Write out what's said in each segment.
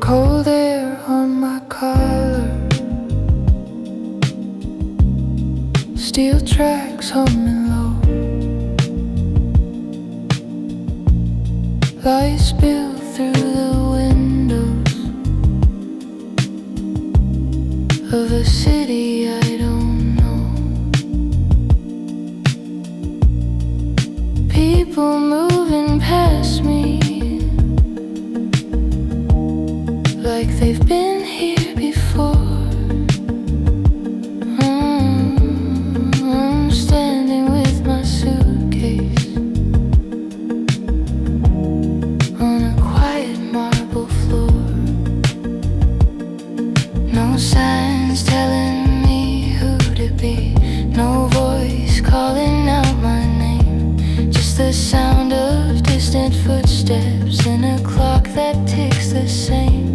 Cold air on my collar, steel tracks humming low, light spill through the windows of a city I don't know. People moving past me like they've been here before. I'm standing with my suitcase on a quiet marble floor. No signs telling me who to be, no voice calling out my name, just the sound of distant footsteps in a clock that ticks the same.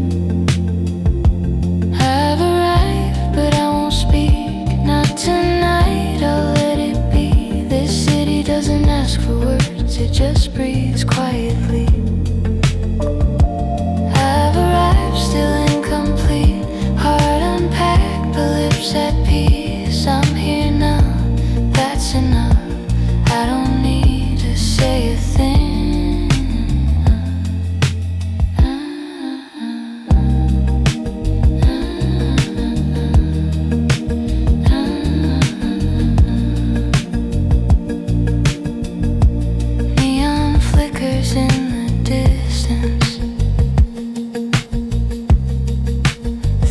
I've arrived, but I won't speak, not tonight, I'll let it be. This city doesn't ask for words, it just breathes quietly. I've arrived, still incomplete, heart unpacked, but lips at peace. I'm here now, that's enough, I don't need to say a thing. Neon flickers in the distance,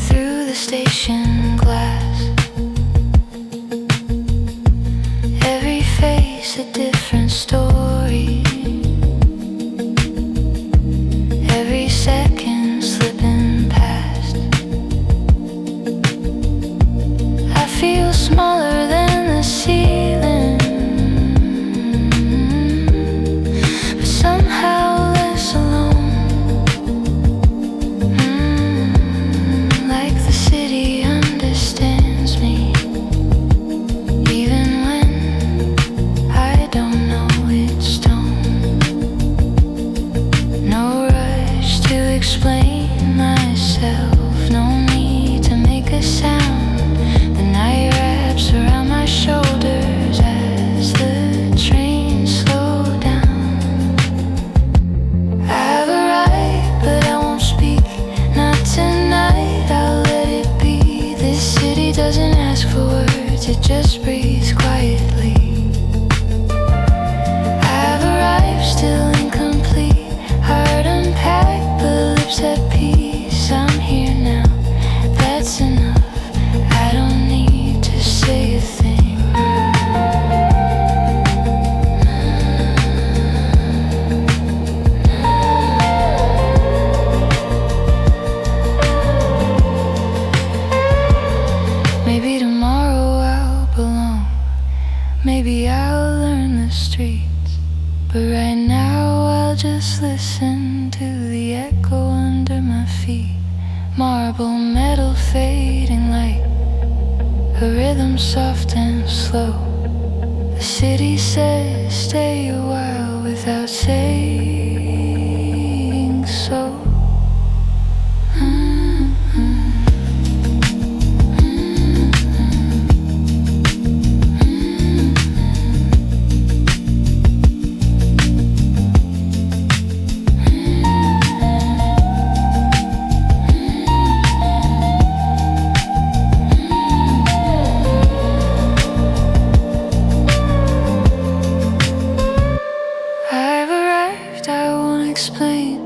through the station glass. Every face a different story, every second slipping past. I feel smaller than the ceiling, but somehow less alone. Like the city understands me, even when I don't know its tone. No rush to explain myself, no need to make a sound. The night wraps around my shoulders as the train slows down. I've arrived, but I won't speak, not tonight, I'll let it be. This city doesn't ask for words, it just breathes quietly. I've arrived, still incomplete, heart unpacked, but lips at peace. I'm here now, that's enough, I don't need to say a thing. Maybe tomorrow I'll belong, maybe I'll learn the streets, but right now I'll just listen to the echo under my feet. Marble metal fading light, a rhythm soft and slow. The city says stay a while without saying so. I've arrived, I won't explain,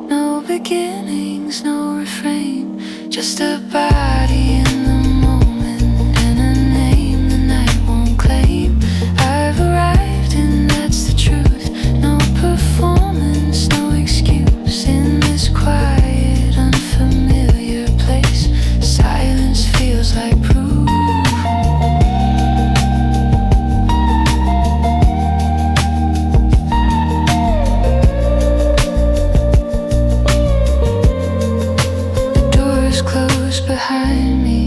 no beginnings, no refrain, just a body in the moment and a name the night won't claim. I've arrived and that's the truth, no performance, no excuse. In this quiet, unfamiliar place, silence feels like proof. The doors close behind me,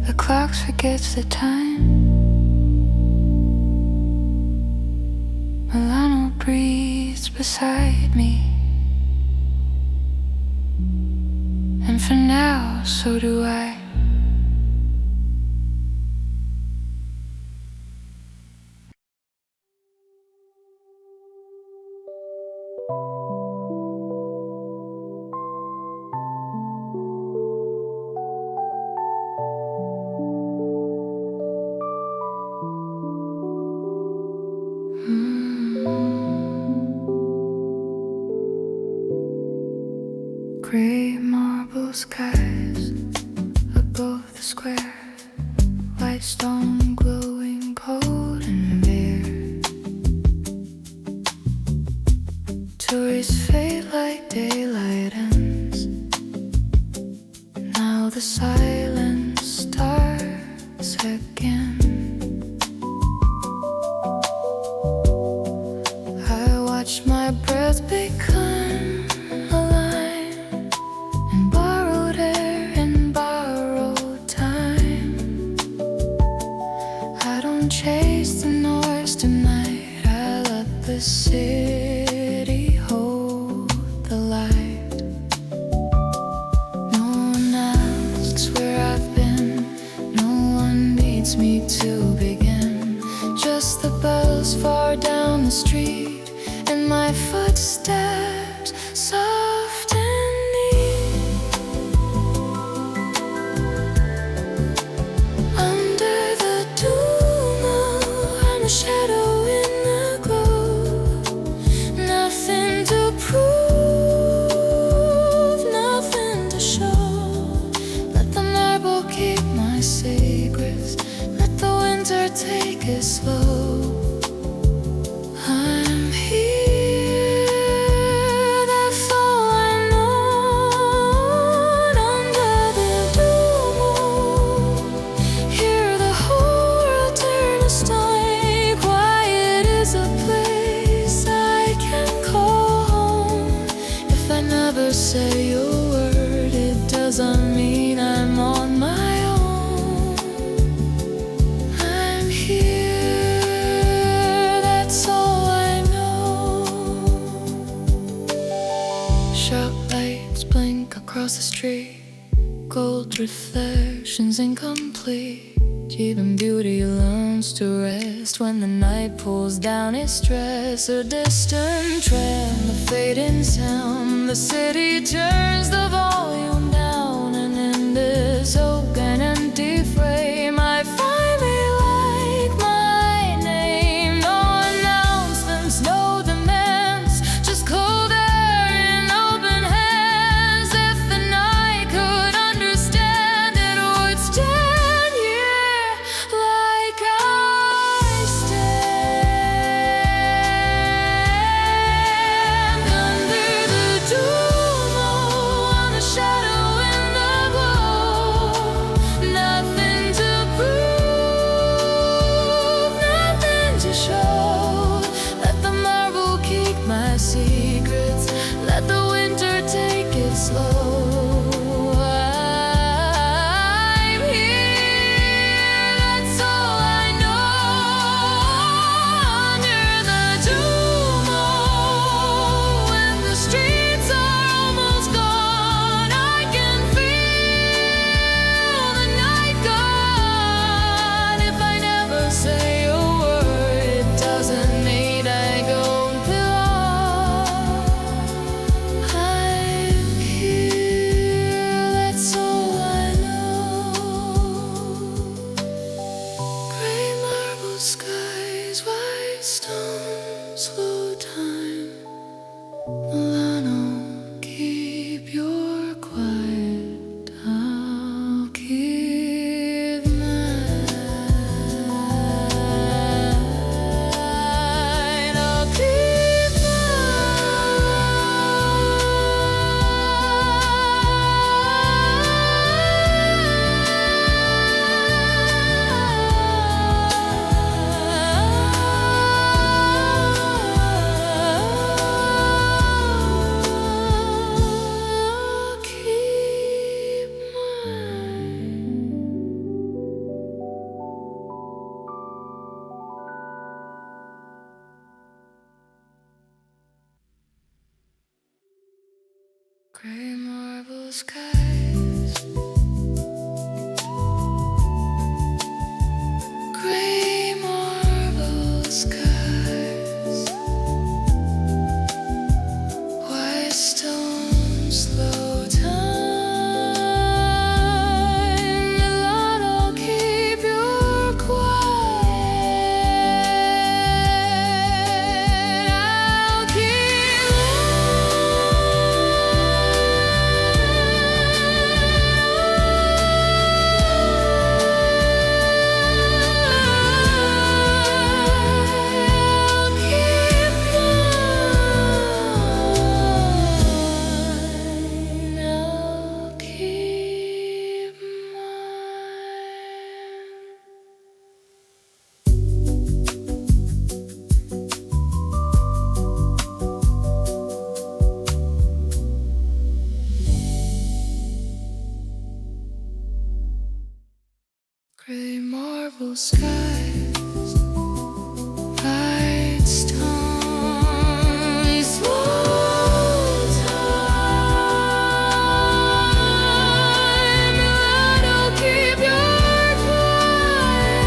the clock forgets the time. Milano breathes beside me. for now, so do I. Gray marble skies above the square, white stone glowing cold and bare. Tourists fade like daylight ends. Now the silence starts again. I watch my breath become a line in borrowed air and borrowed time. I don't chase the noise tonight. I let the city hold the light. No one asks where I've been. No one needs me to begin. Just the bells far down the street and my footsteps soft and neat. Under the Duomo, I'm a shadow in the glow. Nothing to prove, nothing to show. Let the marble keep my secrets. Let the winter take it slow. I'm here, that's all I know. Under the Duomo, hear the whole world turn aside. Quiet is a place I can call home. If I never say a word, it doesn't mean I'm on my own. I'm here, that's all I know. Sharp lights blink across the street, gold reflections incomplete. Even beauty learns to rest when the night pulls down its dress. A distant tram, a fading sound. The city turns the volume down, and in this open empty frame I finally like my name. No announcements, no demands, just cold air and open hands. If the night could understand, it would stand here like I stand. Under the Duomo, I'm a shadow in the glow. Nothing to prove, nothing to show. Let the marble keep my secrets. Let the winter take it slow. I'm here, that's all I know. Under the Duomo, when the streets are almost gone, I can feel the night gone. If I never say a word, it doesn't mean I don't belong. I'm here, that's all I know. Gray marble skies, white stone, slow time. Milano, keep your quiet. I'll keep mine. I'll keep gray marble skies. skies, lights down, slow time. Milano, keep your quiet.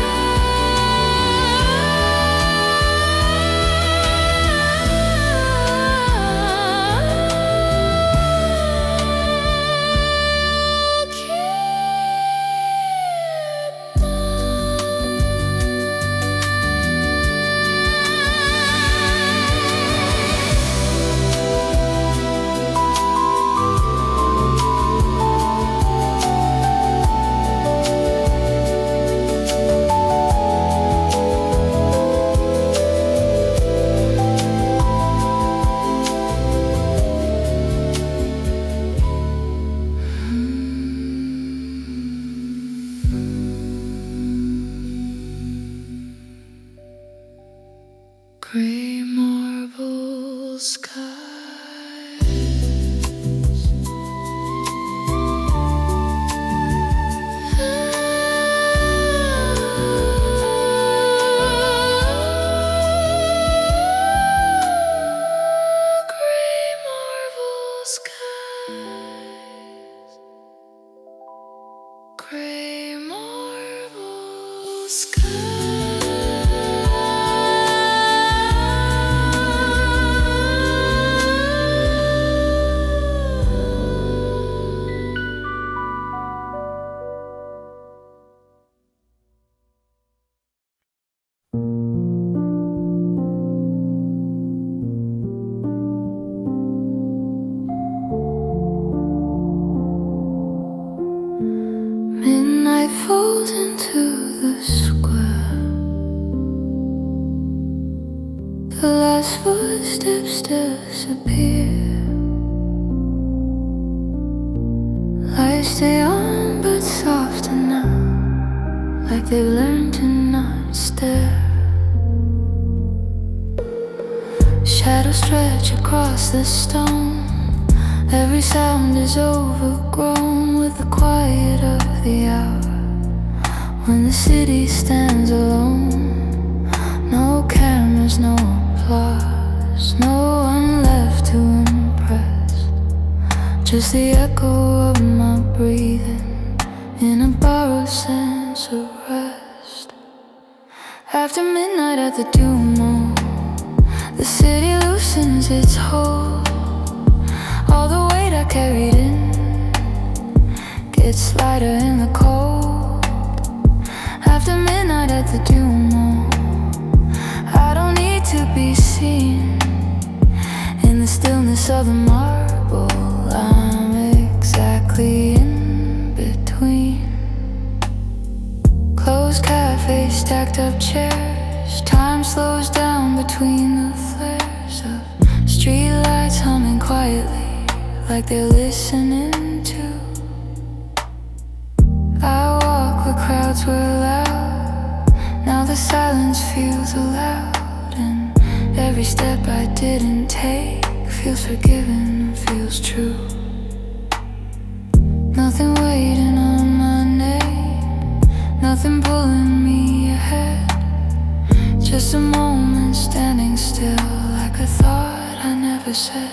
Gray marble skies, gray marble skies, gray marble skies. Midnight falls into the square. The last footsteps disappear. Lights stay on but softer now, like they've learned to not stare. Shadows stretch across the stone. Every sound is overgrown with the quiet of the hour. When the city stands alone, no cameras, no applause, no one left to impress. Just the echo of my breathing in a borrowed sense of rest. After midnight at the Duomo, the city loosens its hold. All the weight I carried in gets lighter in the cold. After midnight at the Duomo, I don't need to be seen. In the stillness of the marble, I'm exactly in between. Closed cafes, stacked up chairs. Time slows down between the flares of street lights humming quietly, like they're listening to. I walk where crowds were loud. Now the silence feels allowed, and every step I didn't take feels forgiven, feels true. Nothing waiting on my name, nothing pulling me ahead. Just a moment standing still, like a thought I never said.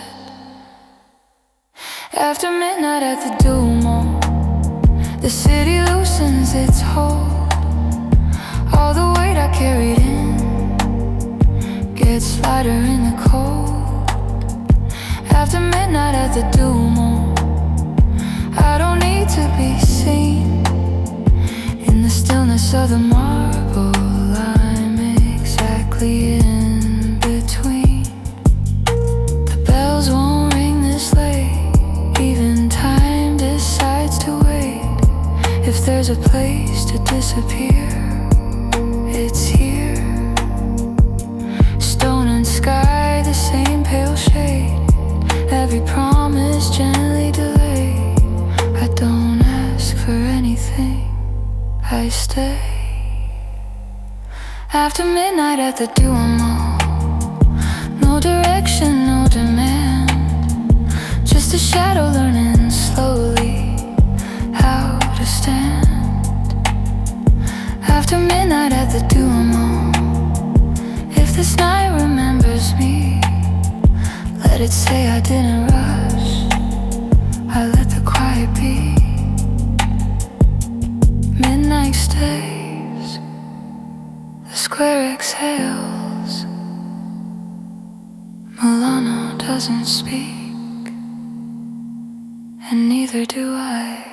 After midnight at the Duomo, the city loosens its hold. All the weight I carried in gets lighter in the cold. After midnight at the Duomo, I don't need to be seen. In the stillness of the marble, I'm exactly in between. The bells won't ring this late, even time decides to wait. If there's a place to disappear, it's here. Stone and sky, the same pale shade. Every promise gently delayed. I don't ask for anything, I stay. After midnight at the Duomo, no direction, no demand. Just a shadow learning slowly how to stand. After midnight Let it say I didn't rush, I let the quiet be. Midnight stays, the square exhales. Milano doesn't speak, and neither do I.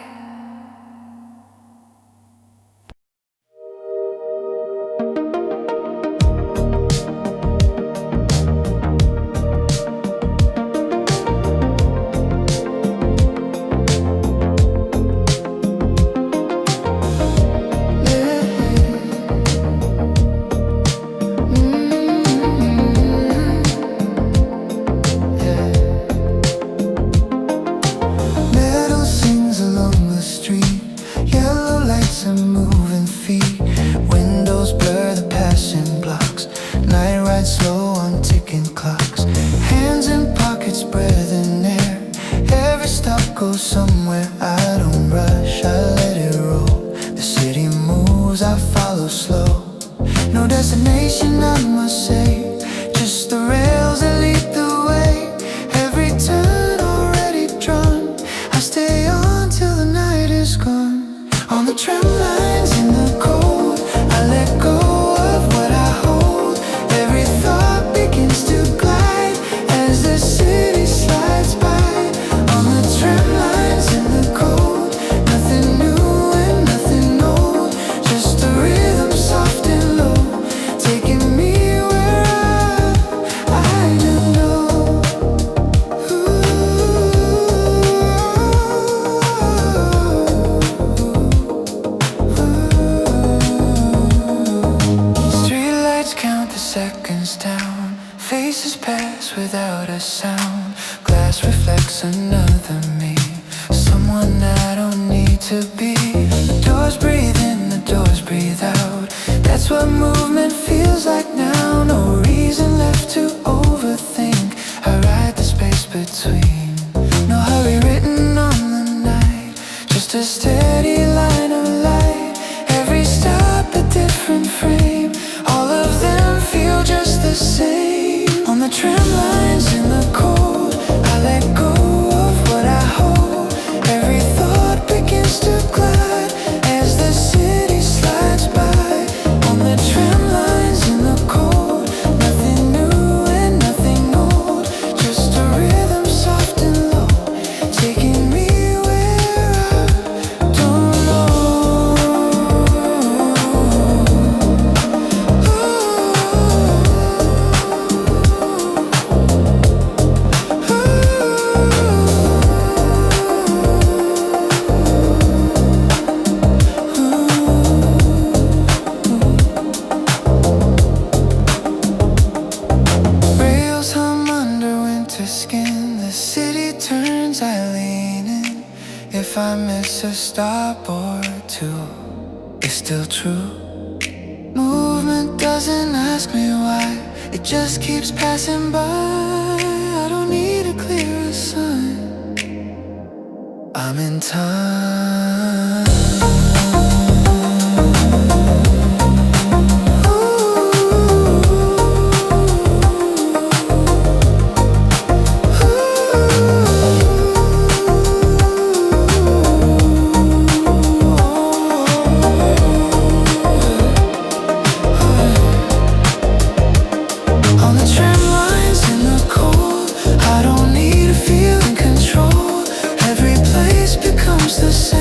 The same.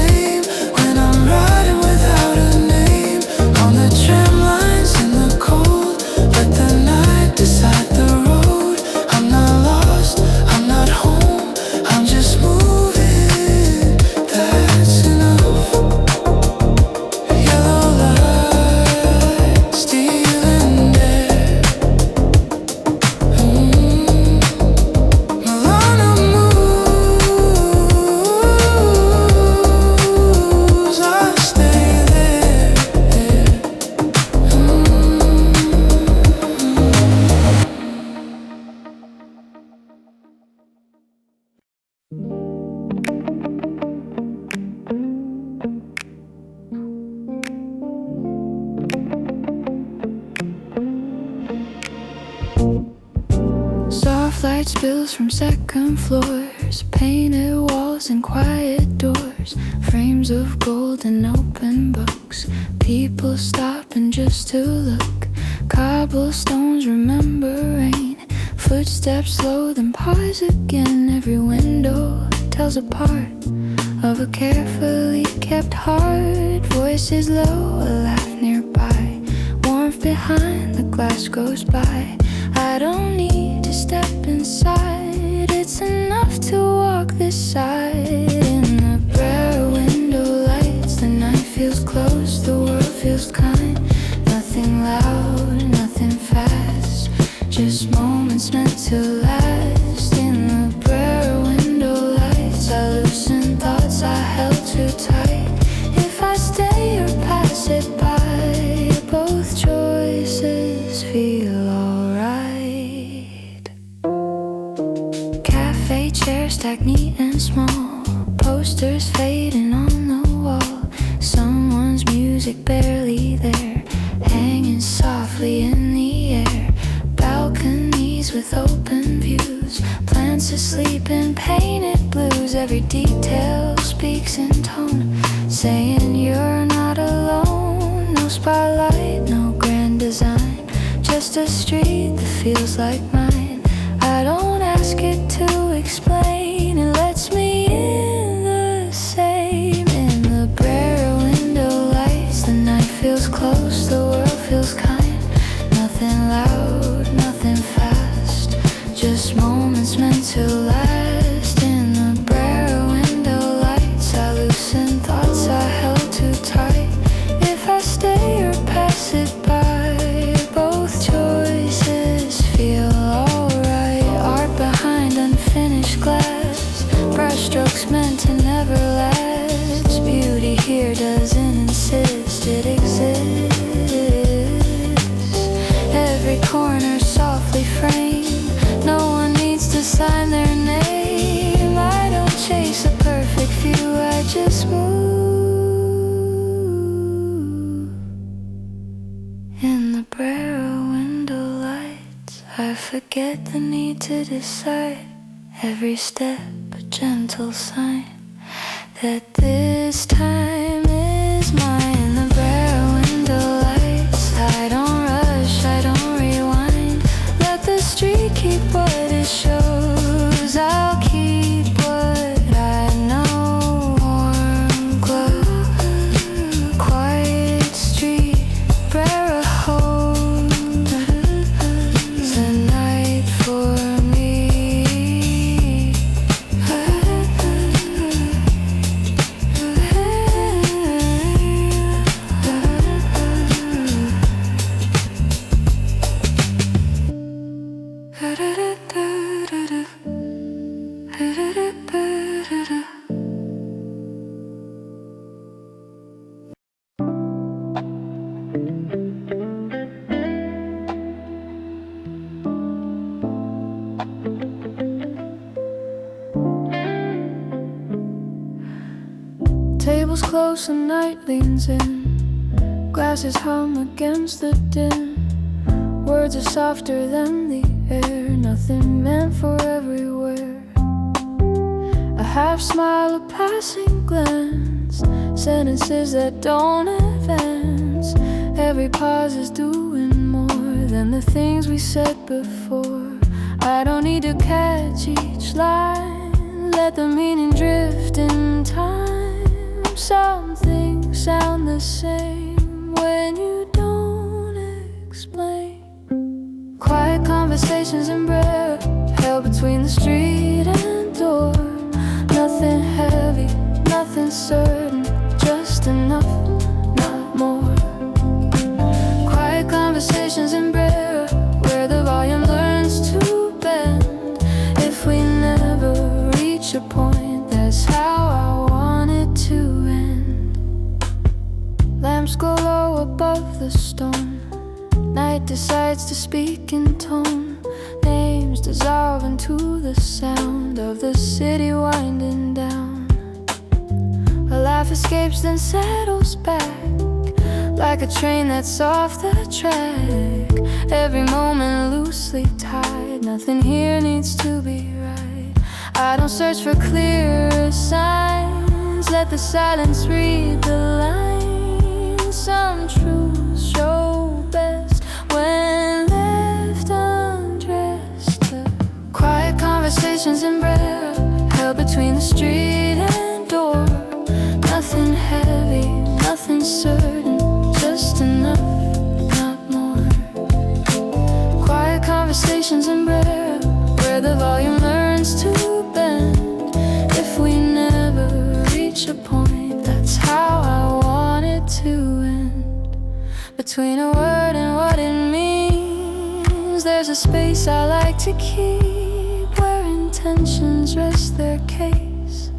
Sunlight spills from second floors, painted walls and quiet doors, frames of gold and open books. People stopping just to look. Cobblestones remember rain. Footsteps slow, then pause again. Every window tells a part of a carefully kept heart. Voices low, a laugh nearby. Warmth behind the glass goes by. I don't need to step inside. It's enough to walk this side. In the Brera window lights, the night feels close, the world feels kind. Nothing loud, nothing fast, just moments meant to last. In the Brera window lights, I loosen thoughts I held too tight. If I stay or pass it by, both choices feel alright. Cafe chairs stacked neat and small, posters fading on the wall. Someone's music barely there, hanging softly in the air. Balconies with open views, plants asleep in painted blues. Every detail speaks in tone, saying you're not alone. No spotlight, no grand design, just a street that feels like mine. I don't ask it to explain, it lets me in the same. In the Brera window lights, the night feels close, the world feels kind. Nothing loud, nothing fast, just moments meant to last. In the Brera window lights, I loosen thoughts I held too tight. If I stay or pass it by, both choices feel alright. Art behind unfinished glass, brushstrokes meant to never last. Beauty here doesn't insist, it exists. Every corner softly framed, no one needs to sign their name. I don't chase a perfect view, I just move. In the Brera window lights, I forget the need to decide. Every step a gentle sign that this time is mine. In the Brera window lights, I don't rush, I don't rewind. Let the street keep what it shows, I'll keep what I know. Warm glow, quiet street, Brera holds the night for me. Tables close and night leans in, glasses hum against the din. Words are softer than the air, nothing meant for everywhere. A half smile, a passing glance, sentences that don't advance. Every pause is doing more than the things we said before. I don't need to catch each line, let the meaning drift in time. Some things sound the same when you don't explain. Quiet conversations in Brera, held between the street and door. Nothing heavy, nothing certain, just enough, not more. Quiet conversations in Brera, where the volume learns to bend. If we never reach a point, that's how I want it to end. Lamps glow low above the stone, night decides to speak in tone. Names dissolve into the sound of the city winding down. A laugh escapes then settles back, like a train that's off the track. Every moment loosely tied, Nothing here needs to be right. I don't search for clearer signs. Let the silence read the lines. Some truths show best when left undressed. Quiet conversations in Brera, held between the street and door. Nothing heavy, nothing certain, just enough, not more. Quiet conversations in Brera, where the volume learns to bend. If we never reach a point, that's how I want it to end. Between a word and what it means, there's a space I like to keep, where intentions rest their case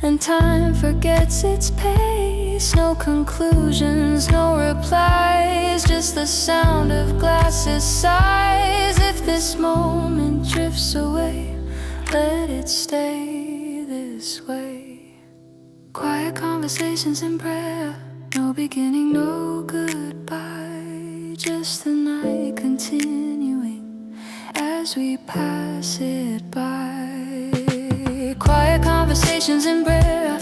and time forgets its pace. No conclusions, no replies, just the sound of glasses sighs. If this moment drifts away, let it stay this way. Quiet conversations in prayer, no beginning, no goodbye, just the night continuing as we pass it by. Quiet conversations in Brera.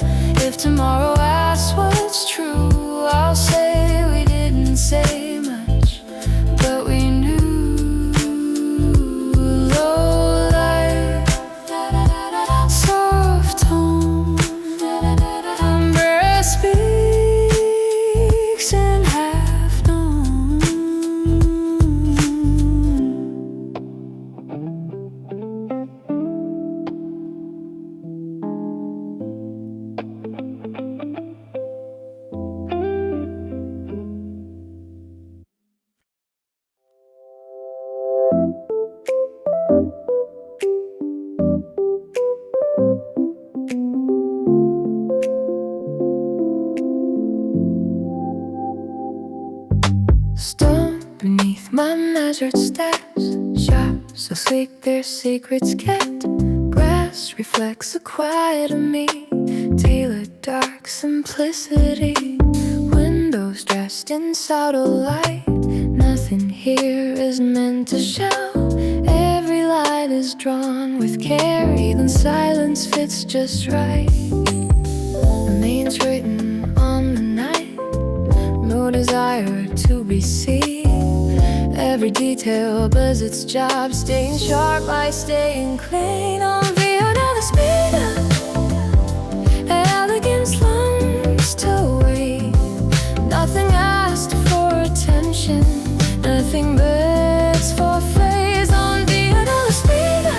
If tomorrow asks what's true, I'll say we didn't say much, but we knew. Low light, soft tone, Brera speaks in half known. Stone beneath my measured steps, shops so sleek their secrets kept. Grass reflects the quiet of me, tailored dark simplicity. Windows dressed in subtle light, nothing here is meant to shout. Every light is drawn with care, even silence fits just right. The name's written on the night, no desire to be seen. Every detail does its job, staying sharp by staying clean. On Via della Spiga, elegance longs to wait. Nothing asked for attention, nothing begs for praise. On Via della Spiga,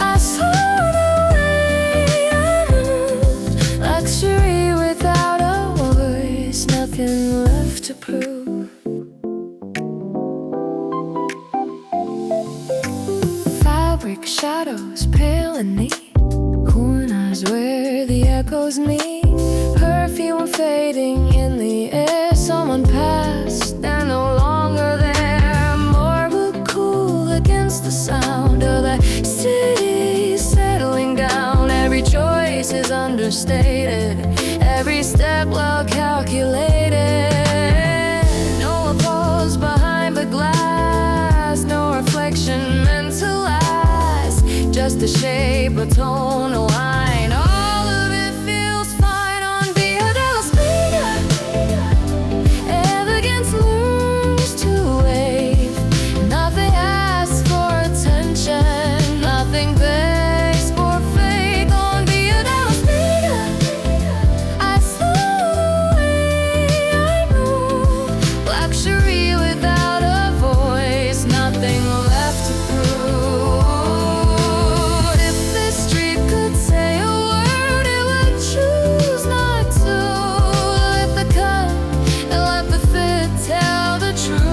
I saw the way I moved, luxury without a voice, nothing left to prove. Fabric shadows pale and neat, corners where the echoes meet. Perfume fading in the air, someone passed, they're no longer there. Marble cool against the sound of the city settling down. Every choice is understated, every step well calculated. No applause behind the glass, no reflection meant to last, just a shape, a tone, a line. All of it feels fine on Via della Spiga. Elegance learns to wave, nothing asks for attention, nothing begs for faith. On Via della Spiga, I saw the way I move, luxury without a voice, nothing left to prove. If this street could say a word, it would choose not to. Let the cut and let the fit tell the truth.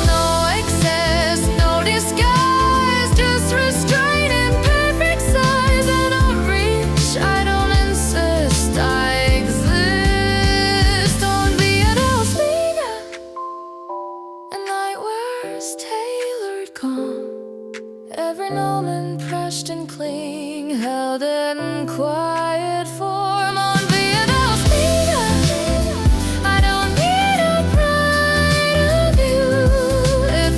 No excess, no disguise, just restraint in perfect size. I don't reach, I don't insist, I exist. On Via della Spiga, and night wears tailored calm, every moment pressed and clean, held in quiet form. On Via della Spiga, I don't need a brighter view, it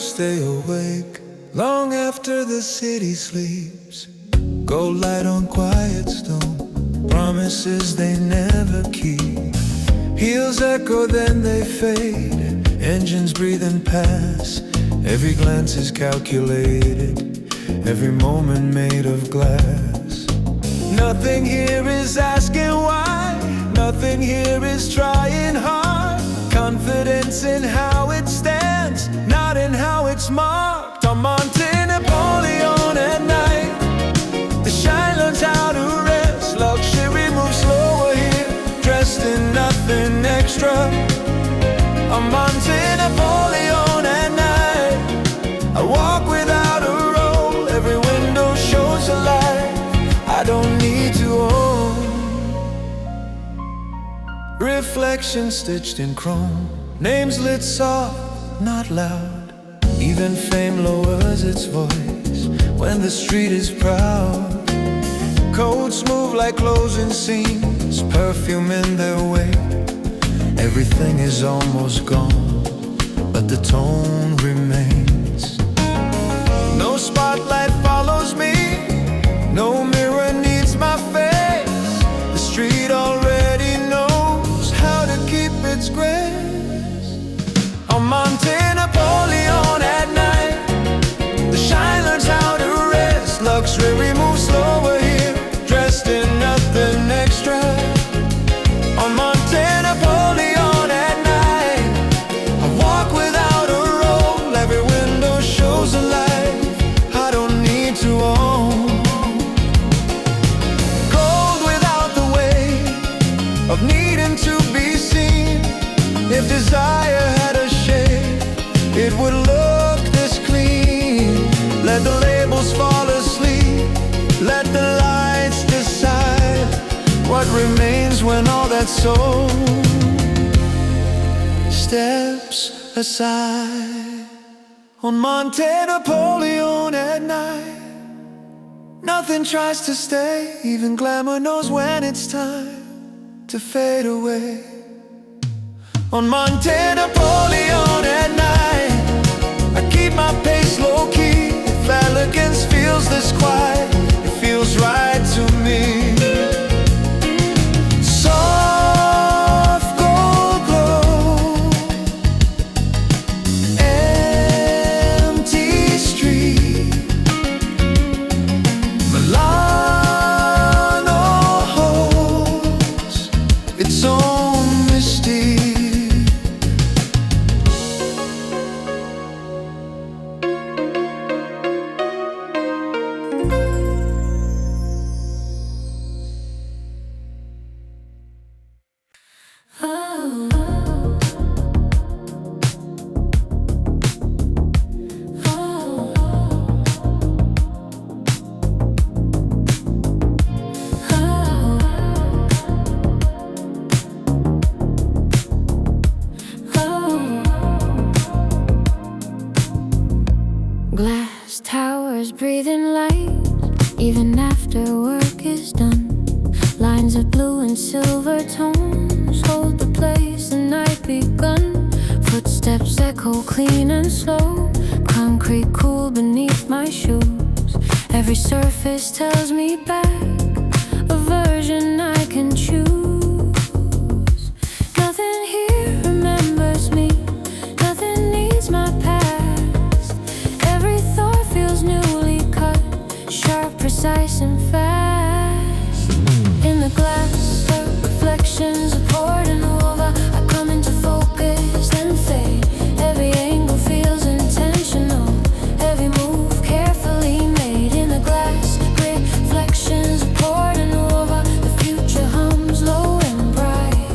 stay awake long after the city sleeps. Gold light on quiet stone, promises they never keep. Heels echo, then they fade, engines breathe and pass. Every glance is calculated, every moment made of glass. Nothing here is asking why, nothing here is trying hard. Confidence in how it stands, not in how it's marked. On Monte, Napoleone at night, the shine learns how to rest. Luxury moves slower here, dressed in nothing extra. On Monte, Napoleone at night, I walk without a roll. Every window shows a light I don't need to own. Reflections stitched in chrome, names lit soft, not loud. Even fame lowers its voice when the street is proud. Coats move like closing scenes, perfume in their wake. Everything is almost gone, but the tone remains. No spotlight follows me, no mirror needs my face. The street already knows how to keep its grace. On Monte, Napoleone at night, the shine learns how to rest. Luxury moves slower here, dressed in nothing extra. On Monte, Napoleone at night, I walk without a roll. Every window shows a life I don't need to own. Gold without the weight of needing to be seen. If desire had a shape, it would look this clean. Let the labels fall asleep, let the lights decide what remains when all that's sold steps aside. On Monte, Napoleone at night, nothing tries to stay, even glamour knows when it's time to fade away. On Monte, Napoleone at night, I keep my pace low-key. If elegance feels this quiet, it feels right to me. Soft gold glow, empty street, Milano holds its own mystique. Glass towers breathing light, even after work is done. Lines of blue and silver tones hold the place the night begun. Footsteps echo clean and slow, concrete cool beneath my shoes. Every surface tells me back a version I can choose. Nothing here remembers me, nothing needs my past. Every thought feels newly cut, sharp, precise and fast. In the glass, the reflections of Porta, Nuova. I come into focus, then fade. Every angle feels intentional, every move carefully made. In the glass, reflections of Porta, Nuova. The future hums low and bright.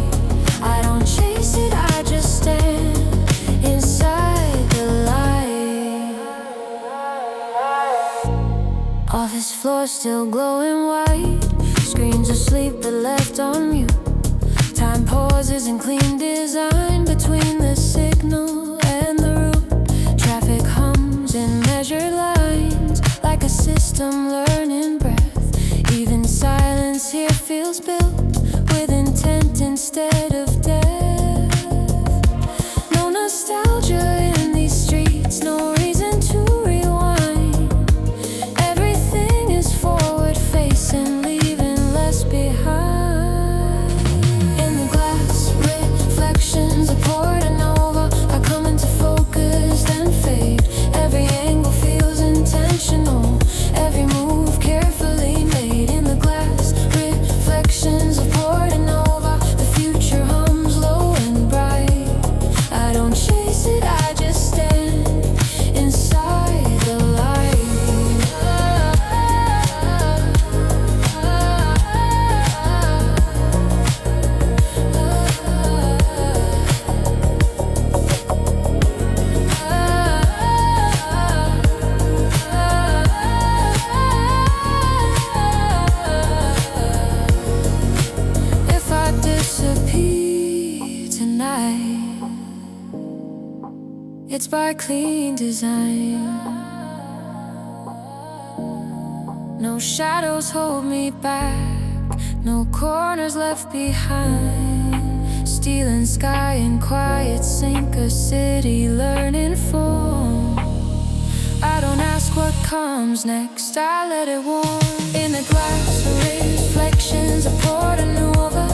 I don't chase it, I just stand inside the light. Office floor still glowing white, screens asleep but left on mute. Time pauses in clean design between the signal and the route. Traffic hums in measured lines, like a system learning breath. Even silence here feels built with intent instead of death. No nostalgia in these streets, no It's by clean design. No shadows hold me back, no corners left behind. Stealing sky and quiet sink a city learning full. I don't ask what comes next, I let it warm. In the glass reflections of Porta, Nuova.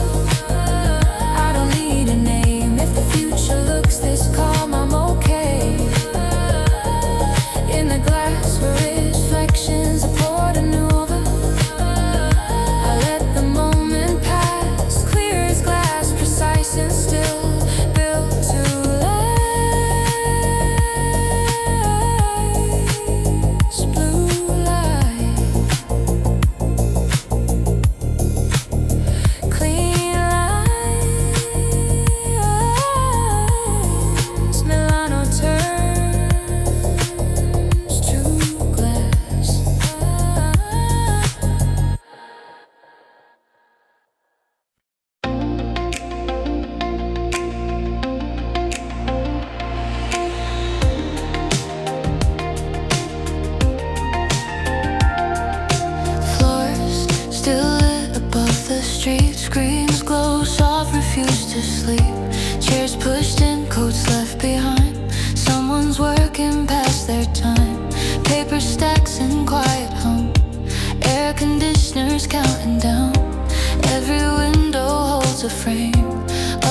I don't need a name, if the future looks this calm, I'm okay. In the glass reflections of Porta, Nuova. I let the moment pass, clear as glass, precise and still, built to last. Blue light, clean lines, Milano turns to glass. Floors still lit above the street, screens glow soft, refuse to sleep. Chairs pushed in, coats left behind. Someone's working past their time. Paper stacks in quiet hum. Air conditioners counting down. Every window holds a frame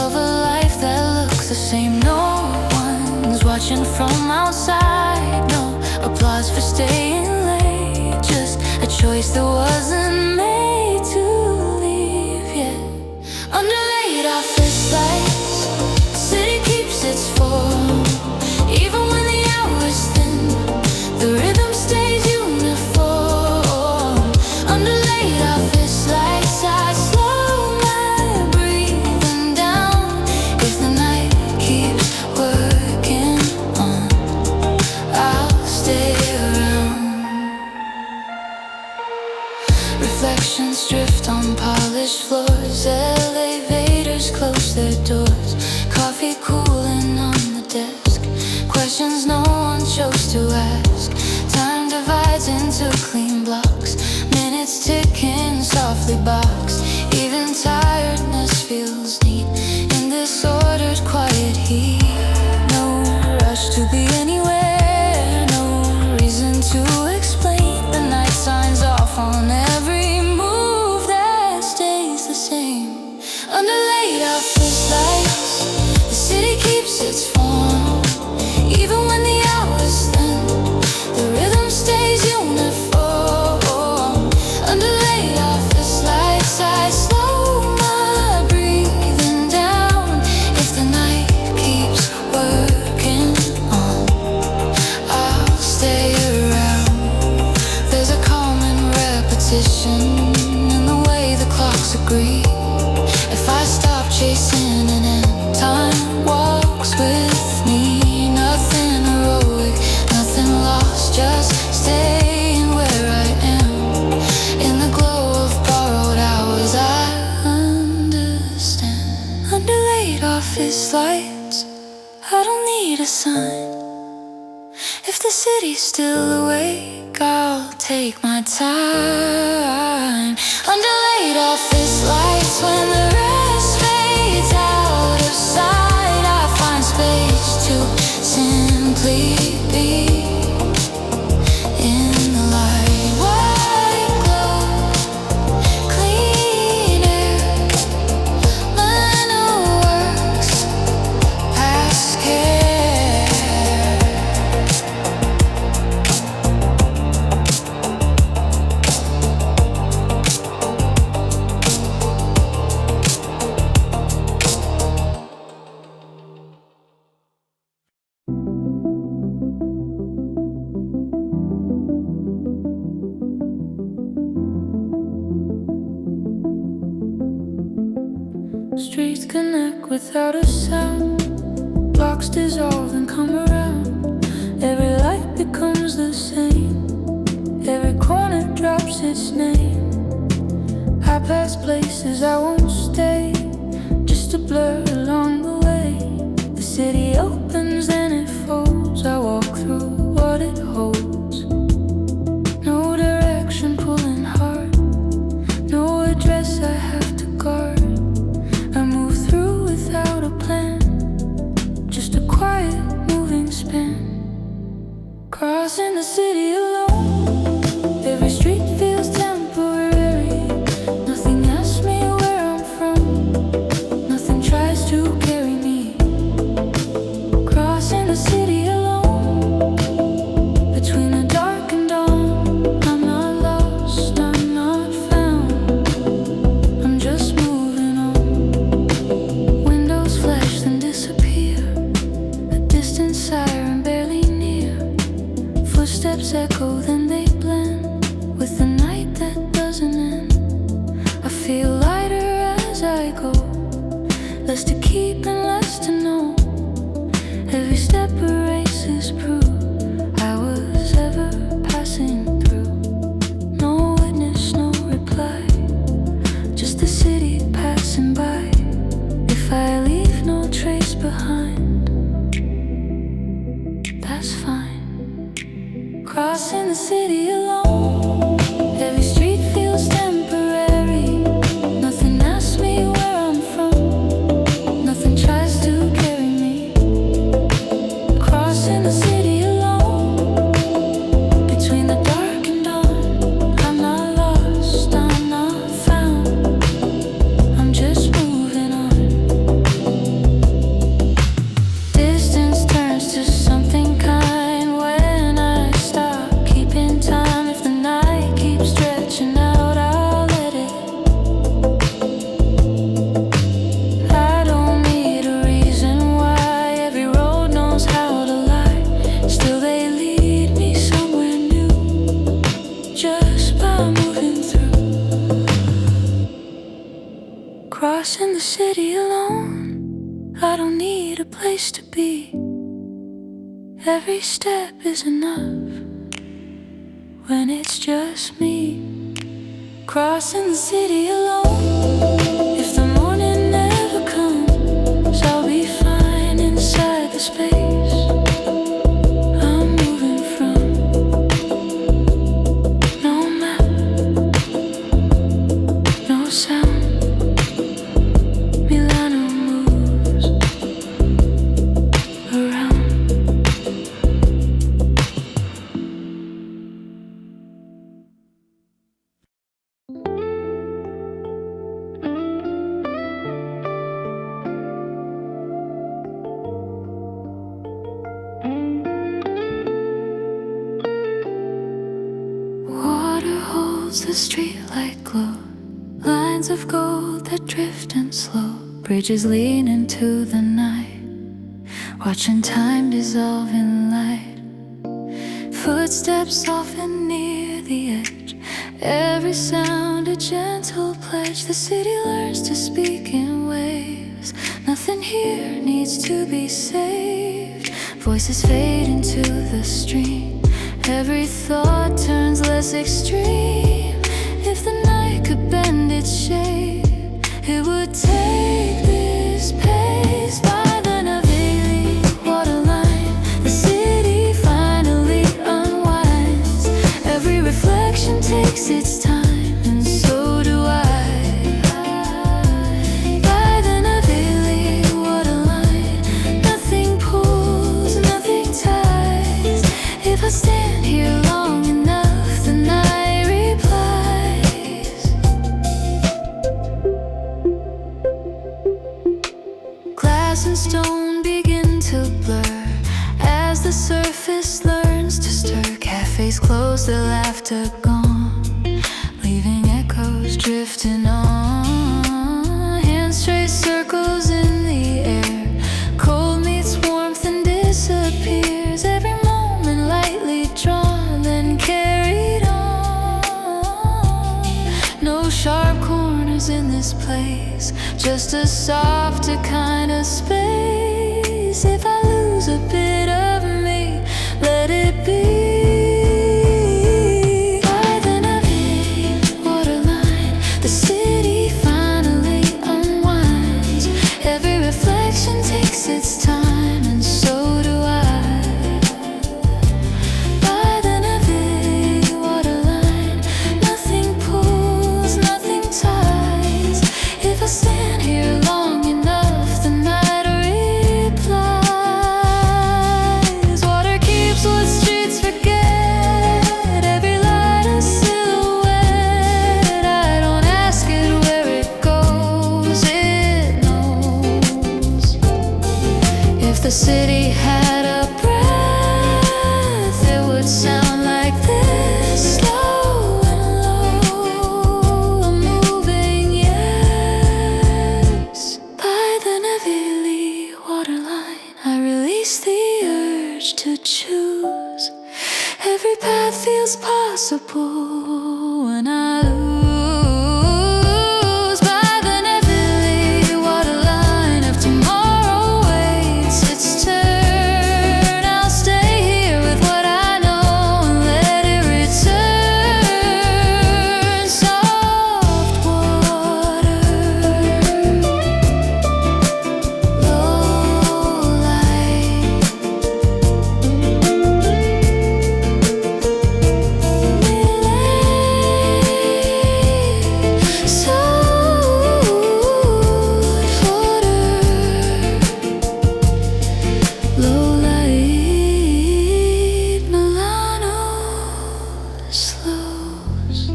of a life that looks the same. No one's watching from outside. No applause for staying late. Just a choice that wasn't made to leave yet. Under late office lights, the city keeps its form. Even when the hour's thin, the rhythm stays uniform. Under late office lights, I slow my breathing down. If the night keeps working on, I'll stay around. Reflections drift on polished floors. Elevators close their doors. Coffee cooling on the desk. Questions no one chose to ask. Time divides into clean blocks. Minutes ticking softly box. Even tiredness feels neat in this ordered quiet heat. No rush to be anywhere. No reason to explain. The night signs off on every move that stays the same. Under late office lights, the city keeps its form. Even when the hour's thin, the rhythm stays uniform. Under late office lights, I slow my breathing down. If the night keeps working on, I'll stay around. There's a common repetition in the way the clocks agree. If I stop chasing an end, time walks with me. Nothing heroic, nothing lost, just staying where I am. In the glow of borrowed hours, I understand. Under late office lights, I don't need a sign. If the city's still awake, I'll take my time. Under late office lights, when the rest fades out of sight, I find space to simply be. In the light, white glow, clean air, Milano works past care. Streets connect without a sound. Blocks dissolve and come around. Every light becomes the same. Every corner drops its name. I pass places I won't stay, just a blur along the way. The city opens and it folds. roads I walk through, what it holds. No direction pulling hard, no address I have to guard. I move through without a plan, just a quiet moving span. Crossing the city alone, every street feels temporary. Nothing asks me where I'm from, nothing tries to carry me. Crossing the city alone, between the dark and dawn. I'm not lost, I'm not found, I'm just moving on. Windows flash then disappear, a distant siren barely near. Footsteps echo then they blend with the night that doesn't end. I feel lighter as I go, less to keep and less to know. Every step erases proof I was ever passing through. No witness, no reply, just the city passing by. If I leave no trace behind, that's fine. Crossing the city alone, every street feels temporary. Nothing asks me where I'm from, nothing tries to carry me. Crossing the city alone, between the dark and dawn. I'm not lost, I'm not found, I'm just moving on. Distance turns to something kind when I stop keeping time. If the night keeps stretching out, I'll let it. I don't need a reason why, every road knows how to lie. Still they lead me somewhere new, just by moving through. Crossing the city alone, I don't need a place to be. Every step is enough when it's just me. Crossing the city alone, if the morning never comes, I'll be fine inside the space I'm moving from. No map, no sound, Milano moves around. Water holds the streetlight glow, lines of gold that drift and slow. Bridges lean into the night, watching time dissolve in light. Footsteps soften near the edge, every sound a gentle pledge. The city learns to speak in waves, nothing here needs to be saved. Voices fade into the stream, every thought turns less extreme. If the night could bend its shape, it would take this pace. By the Navigli Waterline, the city finally unwinds. Every reflection takes its time, and so do I. By the Navigli Waterline, nothing pulls, nothing ties. If I stand here long enough, the night replies. Glass and stone begin to blur as the surface learns to stir. Cafes close, the laughter gone, leaving echoes drifting on. Hands trace circles in the air, cold meets warmth and disappears. Every moment lightly drawn, then carried on. No sharp corners in this place, just a softer kind of space. If I lose a bit of me, let it be. By the Navigli Waterline, the city finally unwinds. Every reflection takes its time, and so do I. impossible when I lose by the Navigli Waterline. If tomorrow waits its turn, I'll stay here with what I know and let it return. Soft water, low light, low light, Milano slows the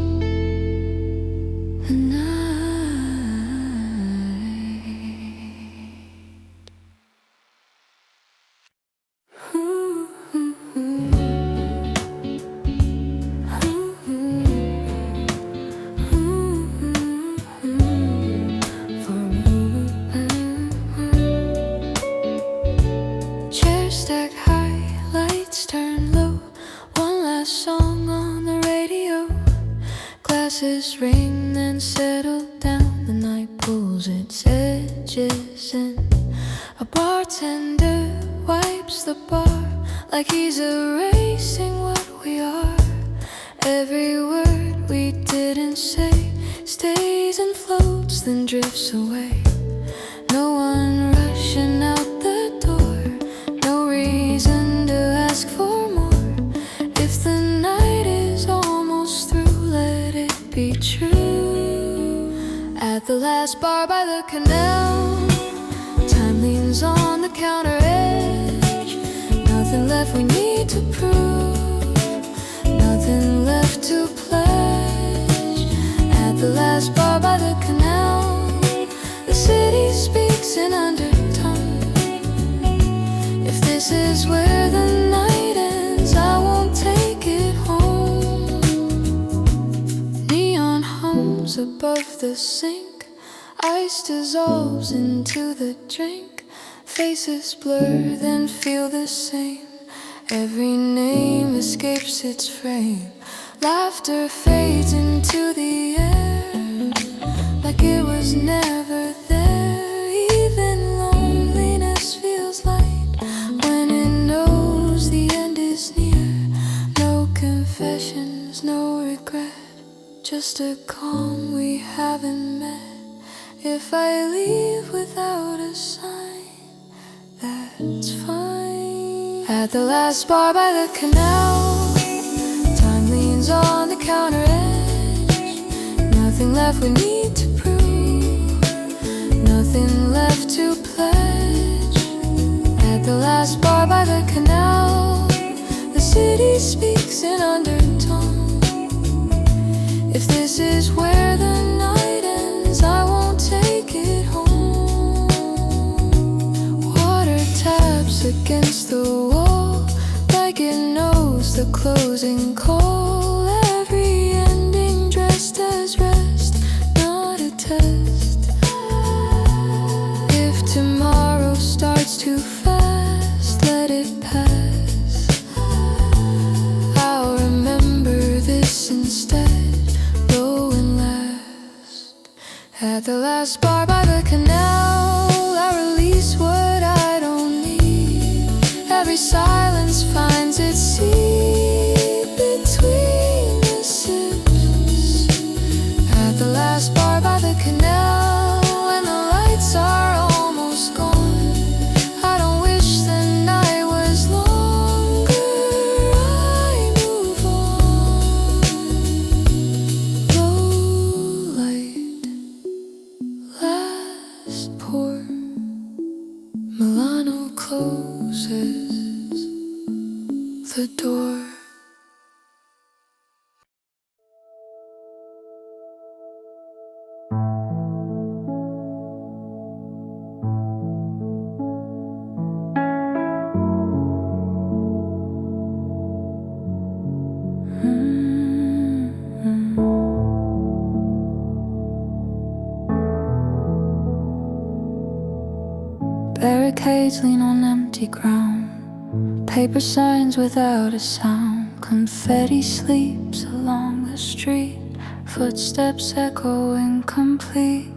Chairs stack high, lights turn low. One last song on the radio. Glasses ring, then settle down. The night pulls its edges in. A bartender wipes the bar like he's erasing what we are. Every word we didn't say stays and floats, then drifts away. No one rushing out the door, no reason to ask for more. If the night is almost through, let it be true. At the last bar by the canal, time leans on the counter edge. Nothing left we need to prove, nothing left to pledge. At the last bar by the canal, the city speaks in undertone. If this is where the night ends, I won't take it home. Neon hums above the sink, ice dissolves into the drink. Faces blur, then feel the same. Every name escapes its frame. Laughter fades into the air like it was never there. Even loneliness feels light when it knows the end is near. No confessions, no regret, just a calm we haven't met. If I leave without a sign, that's fine. At the last bar by the canal, time leans on the counter edge. Nothing left we need to prove, nothing left to pledge. At the last bar by the canal, the city speaks in undertone. If this is where the night ends, I won't take it home. Water taps against the wall like it knows the closing call. Every ending dressed as rest, not a test. If tomorrow starts too fast, let it pass. I'll remember this instead, low and last. At the last bar by the canal, I release what I don't need. Every silence finds its seat between the sips. At the last bar by the canal, when the lights are almost gone, I don't wish the night was longer. I move on. Low light, last pour. Milano closes the door. Barricades lean on empty ground, paper signs without a sound. Confetti sleeps along the street, footsteps echo incomplete.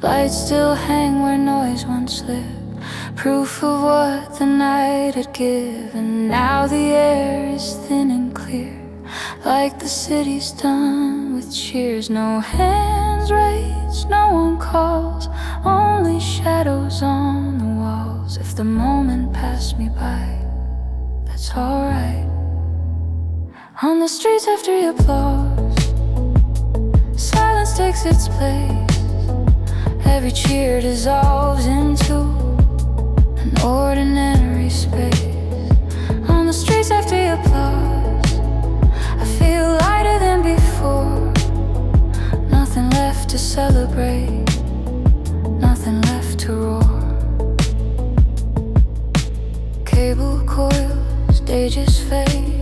Lights still hang where noise once lived, proof of what the night had given. Now the air is thin and clear, like the city's done with cheers. No hands raised, no one calls, only shadows on the walls. If the moment passed me by, that's alright. On the streets after the applause, silence takes its place. Every cheer dissolves into an ordinary space. On the streets after the applause, I feel lighter than before. Nothing left to celebrate, nothing left to roar. Cable coils, stages fade,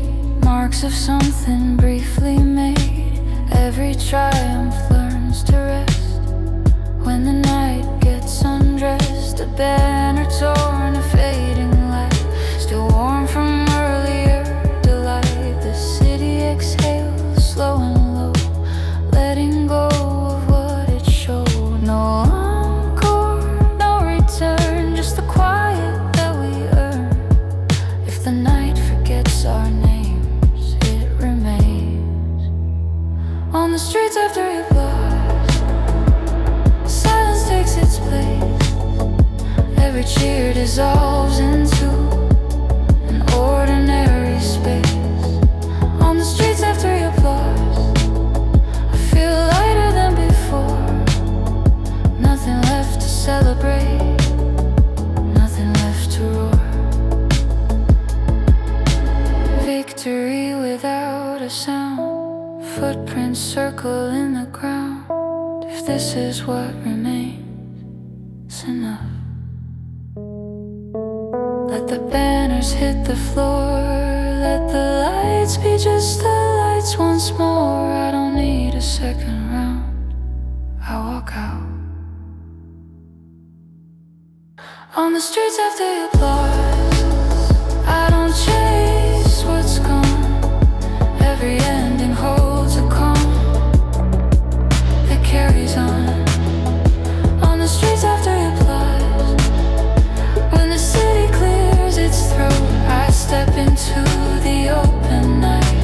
marks of something briefly made. Every triumph learns to rest when the night gets undressed. A banner torn, a fading light, still warm from earlier delight. The city exhales slow and low, letting go of what it showed. No encore, no return, just the quiet that we earn. If the night forgets our names, it remains. On the streets after the applause, silence takes its place. Every cheer dissolves into an ordinary space. On the streets after the applause, I feel lighter than before. Nothing left to celebrate, nothing left to roar. Victory without a sound, footprints circle in the ground. If this is what remains, it's enough. Let the banners hit the floor, let the lights be just the lights once more. I don't need a second round, I walk out. On the streets after the applause, I don't chase what's gone. Every ending holds a calm that carries on. On the streets after the applause, when the city clears its throat, I step into the open night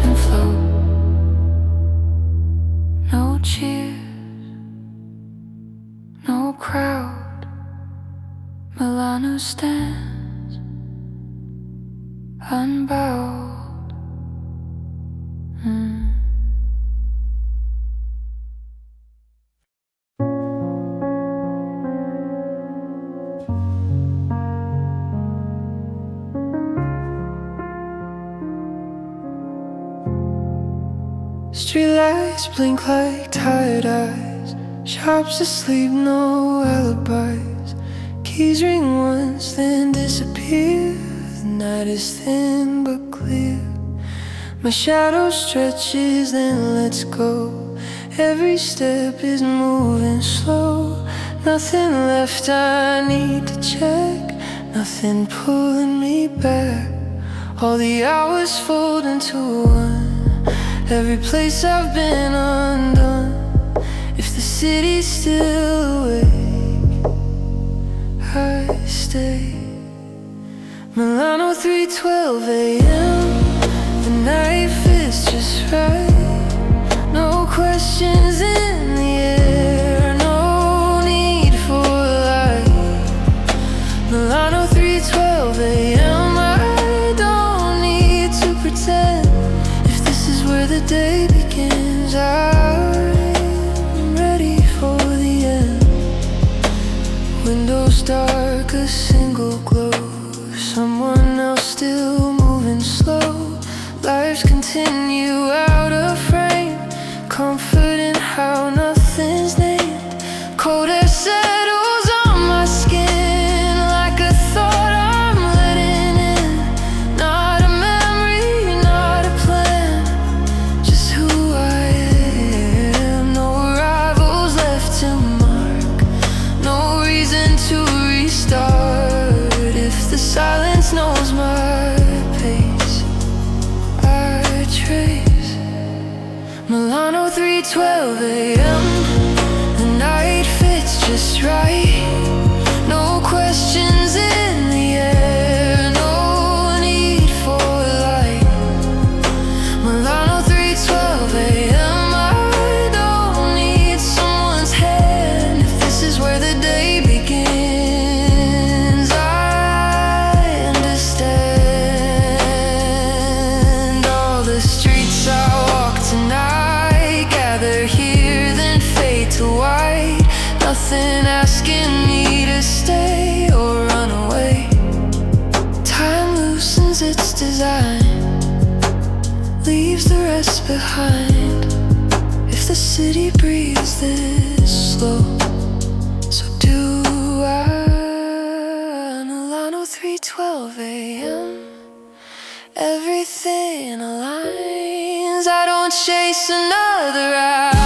and float. No cheers, no crowd. Milano stands unbowed. Streetlights blink like tired eyes, shops asleep, no alibis. Keys ring once, then disappear. The night is thin but clear. My shadow stretches, then lets go. Every step is moving slow. Nothing left I need to check, nothing pulling me back. All the hours fold into one, every place I've been undone. If the city's still awake, I stay. Milano 3:12 a.m. The night fits just right. No questions in the air, no need for light. Milano 3:12 a.m. I don't need to pretend. If this is where the day begins, I'm ready for the end. Windows dark, a single glow. Someone else still moving slow. Lives continue out of frame, comfort in how 3:12 a.m. The night fits just right. No questions in the air, no need for light. Milano 3:12 a.m. I don't need someone's hand if this is where the day begins. I understand all the streets I walk tonight, gather here then fade to white. Nothing asking me to stay or run away. Time loosens its design, leaves the rest behind. If the city breathes this slow, so do I. Milano 3:12 a.m. Everything aligns. I don't chase another eye.